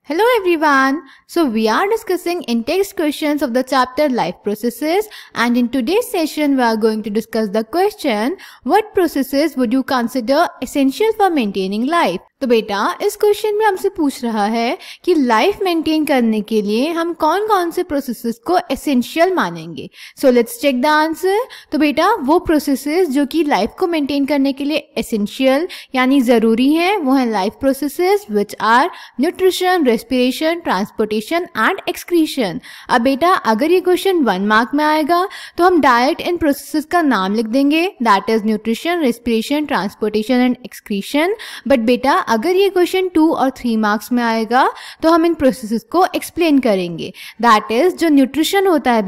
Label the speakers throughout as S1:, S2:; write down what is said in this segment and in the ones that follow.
S1: Hello everyone. So we are discussing in-text questions of the chapter Life Processes, and in today's session we are going to discuss the question, what processes would you consider essential for maintaining life? तो बेटा इस question में हमसे पूछ रहा है कि life maintain करने के लिए हम कौन कौन से प्रोसेसेस को एसेंशियल मानेंगे. So let's check the answer. तो बेटा वो प्रोसेसेस जो कि लाइफ को मेंटेन करने के लिए एसेंशियल यानी ज़रूरी हैं वो हैं life processes which are nutrition, respiration, transportation and excretion. अब बेटा अगर ये क्वेश्चन 1 मार्क में आएगा तो हम डायरेक्ट इन प्रोसेसेस का नाम लिख देंगे, that is nutrition, respiration, transportation and excretion. But बेटा अगर ये क्वेश्चन 2 और 3 मार्क्स में आएगा तो हम इन प्रोसेसेस को एक्सप्लेन करेंगे. दैट इज जो न्यूट्रिशन होता है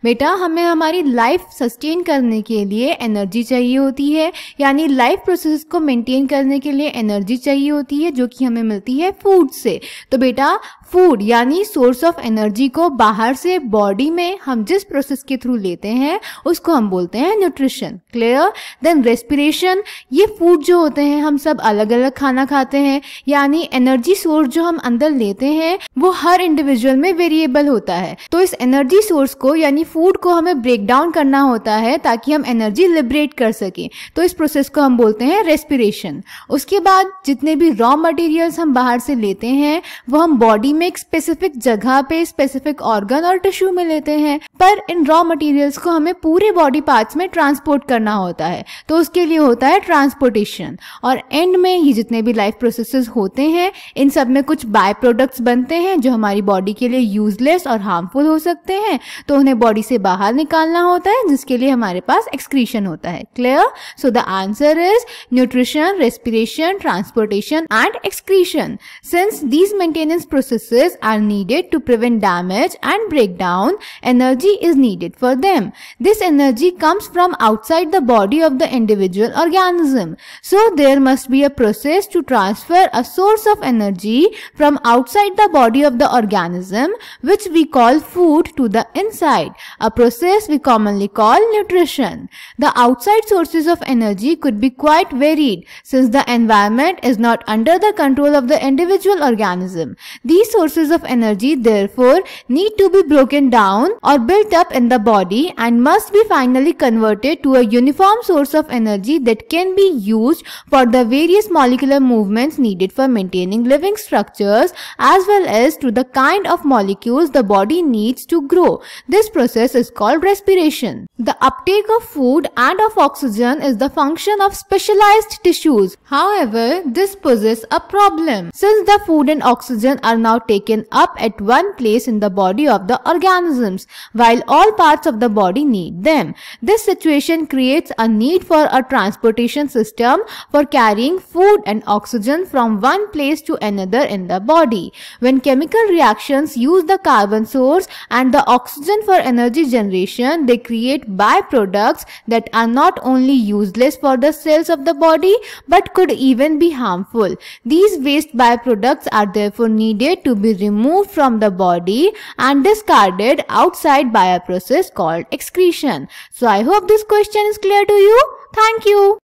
S1: बेटा हमें हमारी लाइफ सस्टेन करने के लिए एनर्जी चाहिए होती है, यानी लाइफ प्रोसेस को मेंटेन करने के लिए एनर्जी चाहिए होती है जो कि हमें मिलती है फूड से. तो बेटा फूड यानी सोर्स ऑफ एनर्जी को बाहर से बॉडी में हम जिस प्रोसेस के थ्रू लेते हैं उसको हम बोलते हैं न्यूट्रिशन. क्लियर? देन रेस्पिरेशन, ये फूड जो होते हैं हम सब अलग अलग खाना खाते हैं, यानी एनर्जी सोर्स जो हम अंदर लेते हैं वो हर इंडिविजुअल में वेरिएबल होता है. तो इस एनर्जी सोर्स को यानी फूड को हमें ब्रेक डाउन करना होता है ताकि हम एनर्जी लिबरेट कर सकें. तो इस प्रोसेस को हम बोलते हैं रेस्पिरेशन. उसके बाद जितने भी रॉ मटेरियल्स हम बाहर से लेते हैं वो हम बॉडी में एक स्पेसिफिक जगह पे स्पेसिफिक ऑर्गन और टिश्यू में लेते हैं, पर इन रॉ मटेरियल्स को हमें पूरे बॉडी पार्ट्स में ट्रांसपोर्ट करना होता है, तो उसके लिए होता है ट्रांसपोर्टेशन. और एंड में ये जितने भी लाइफ प्रोसेसेस होते हैं इन सब में कुछ बाय प्रोडक्ट्स बनते हैं जो हमारी बॉडी के लिए यूजलेस और हार्मफुल हो सकते हैं, तो उन्हें बॉडी से बाहर निकालना होता है जिसके लिए हमारे पास एक्सक्रीशन होता है. Clear? So the answer is nutrition, respiration, transportation and excretion. Since these maintenance processes are needed to prevent damage and breakdown, energy is needed for them. This energy comes from outside the body of the individual organism. So there must be a process to transfer a source of energy from outside the body of the organism, which we call food, to the inside, a process we commonly call nutrition. The outside sources of energy could be quite varied since the environment is not under the control of the individual organism. These sources of energy therefore need to be broken down or built up in the body and must be finally converted to a uniform source of energy that can be used for the various molecular movements needed for maintaining living structures as well as to the kind of molecules the body needs to grow. This process is called respiration. The uptake of food and of oxygen is the function of specialized tissues. However, this poses a problem since the food and oxygen are now taken up at one place in the body of the organisms while all parts of the body need them. This situation creates a need for a transportation system for carrying food and oxygen from one place to another in the body. When chemical reactions use the carbon source and the oxygen for energy generation, they create byproducts that are not only useless for the cells of the body but could even be harmful. These waste byproducts are therefore needed to be removed from the body and discarded outside by a process called excretion. So I hope this question is clear to you. Thank you.